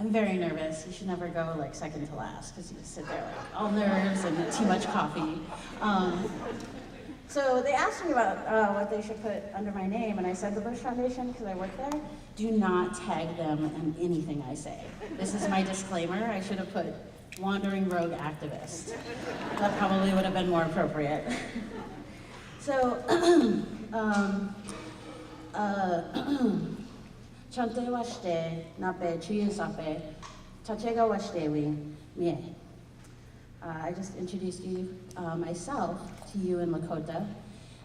I'm very nervous. You should never go like second to last because you just sit there like all nerves and too much coffee. So they asked me about what they should put under my name, and I said the Bush Foundation because I work there. Do not tag them in anything I say. This is my disclaimer. I should have put wandering rogue activist. That probably would have been more appropriate. So, Chante washte nape chuyu sape tachega washtewi mie. I just introduced myself to you in Lakota,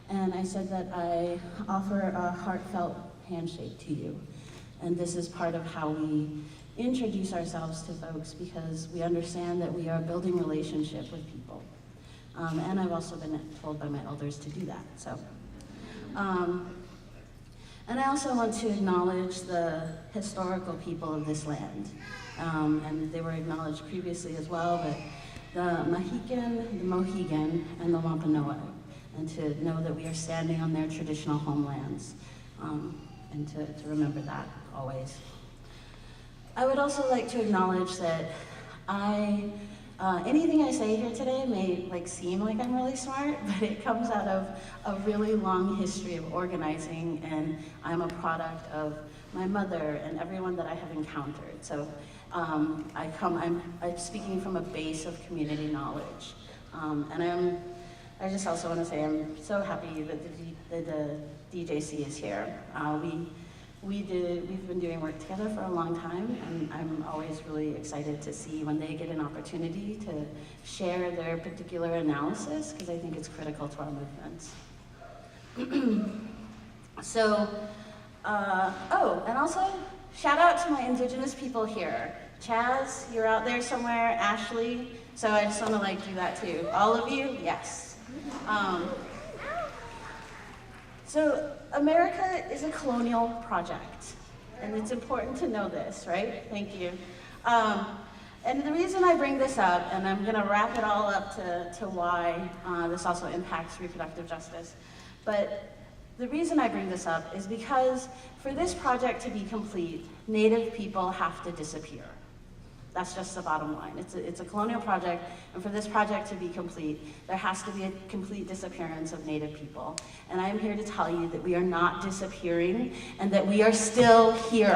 and I said that I offer a heartfelt handshake to you. And this is part of how we introduce ourselves to folks, because we understand that we are building relationship with people. And I've also been told by my elders to do that. So, and I also want to acknowledge the historical people of this land. And they were acknowledged previously as well, but the Mohican, the Mohegan, and the Wampanoag, and to know that we are standing on their traditional homelands, and to remember that always. I would also like to acknowledge that anything I say here today may seem like I'm really smart, but it comes out of a really long history of organizing, and I'm a product of my mother and everyone that I have encountered. So I'm speaking from a base of community knowledge. And I just also want to say I'm so happy that the DJC is here. We've been doing work together for a long time, and I'm always really excited to see when they get an opportunity to share their particular analysis, because I think it's critical to our movements. So, and also shout out to my indigenous people here. Chaz, you're out there somewhere, Ashley, so I just want to do that too. All of you, yes. So America is a colonial project, and it's important to know this, right? Thank you. And the reason I bring this up, and I'm gonna wrap it all up to why this also impacts reproductive justice, but the reason I bring this up is because for this project to be complete, Native people have to disappear. That's just the bottom line. It's a colonial project, and for this project to be complete, there has to be a complete disappearance of Native people. And I'm here to tell you that we are not disappearing, and that we are still here.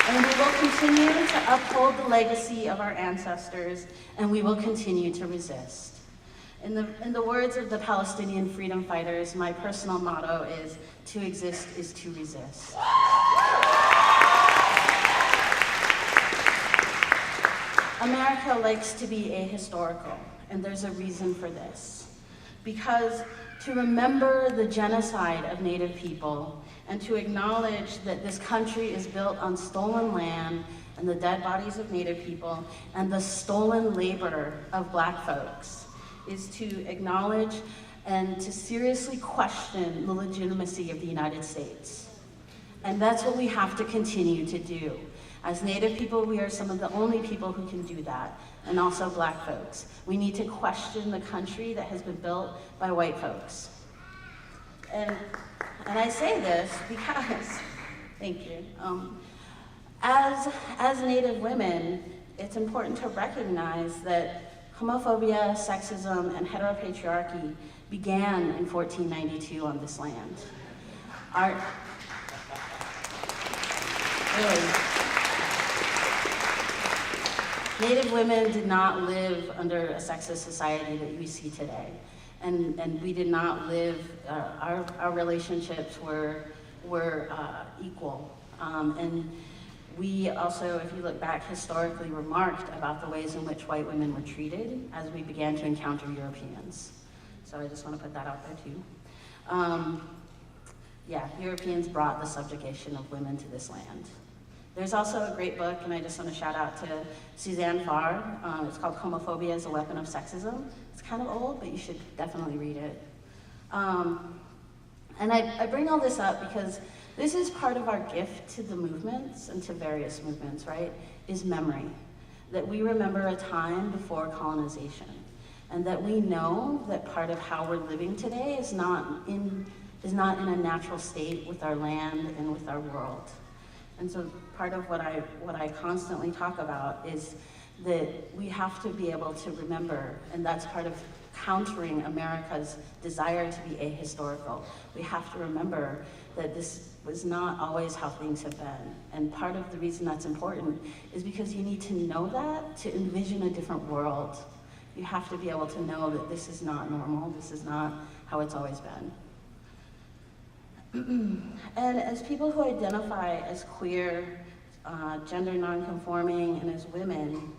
And we will continue to uphold the legacy of our ancestors, and we will continue to resist. In the words of the Palestinian freedom fighters, my personal motto is, to exist is to resist. America likes to be ahistorical, and there's a reason for this. Because to remember the genocide of Native people, and to acknowledge that this country is built on stolen land and the dead bodies of Native people and the stolen labor of Black folks, is to acknowledge and to seriously question the legitimacy of the United States. And that's what we have to continue to do. As Native people, we are some of the only people who can do that, and also Black folks. We need to question the country that has been built by white folks. And I say this because, thank you, as Native women, it's important to recognize that homophobia, sexism, and heteropatriarchy began in 1492 on this land. Native women did not live under a sexist society that we see today. And we did not live, our relationships were equal. And we also, if you look back historically, remarked about the ways in which white women were treated as we began to encounter Europeans. So I just want to put that out there too. Yeah, Europeans brought the subjugation of women to this land. There's also a great book, and I just want to shout out to Suzanne Farr. It's called Homophobia as a Weapon of Sexism. It's kind of old, but you should definitely read it. And I bring all this up because this is part of our gift to the movements and to various movements, right? Is memory. That we remember a time before colonization. And that we know that part of how we're living today is not in is not in a natural state with our land and with our world. And so part of what I constantly talk about is that we have to be able to remember, and that's part of countering America's desire to be ahistorical. We have to remember that this was not always how things have been. And part of the reason that's important is because you need to know that to envision a different world. You have to be able to know that this is not normal, this is not how it's always been. And as people who identify as queer, gender nonconforming, and as women,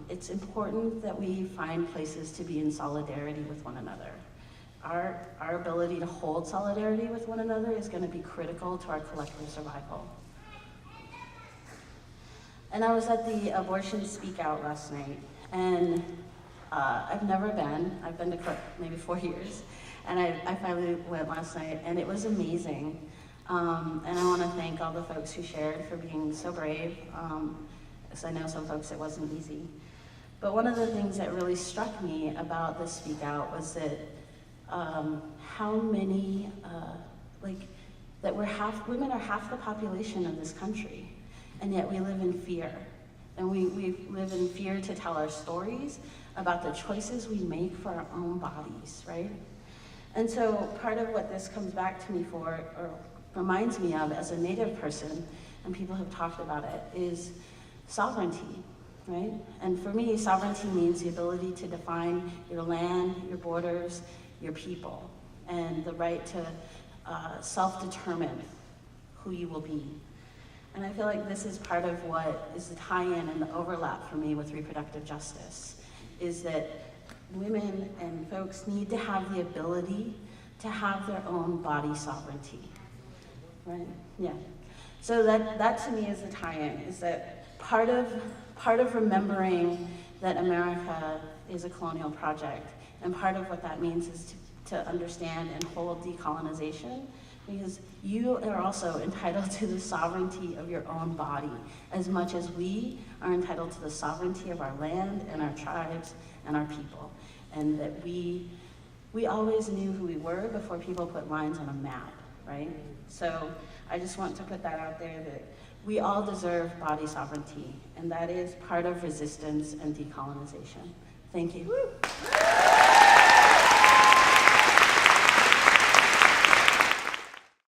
it's important that we find places to be in solidarity with one another. Our ability to hold solidarity with one another is going to be critical to our collective survival. And I was at the abortion speak out last night, and I've never been. I've been to Cook maybe 4 years. And I finally went last night, and it was amazing. And I want to thank all the folks who shared for being so brave, because I know some folks it wasn't easy. But one of the things that really struck me about this speak out was that how many, that women are half the population of this country, and yet we live in fear. And we live in fear to tell our stories about the choices we make for our own bodies, right? And so part of what this comes back to me for, or reminds me of as a Native person, and people have talked about it, is sovereignty, right? And for me, sovereignty means the ability to define your land, your borders, your people, and the right to self-determine who you will be. And I feel like this is part of what is the tie-in and the overlap for me with reproductive justice, is that women and folks need to have the ability to have their own body sovereignty, right? Yeah. So that to me is the tie-in, is that part of remembering that America is a colonial project, and part of what that means is to understand and hold decolonization, because you are also entitled to the sovereignty of your own body, as much as we are entitled to the sovereignty of our land and our tribes and our people. And that we always knew who we were before people put lines on a map, right? So I just want to put that out there, that we all deserve body sovereignty, and that is part of resistance and decolonization. Thank you. Woo.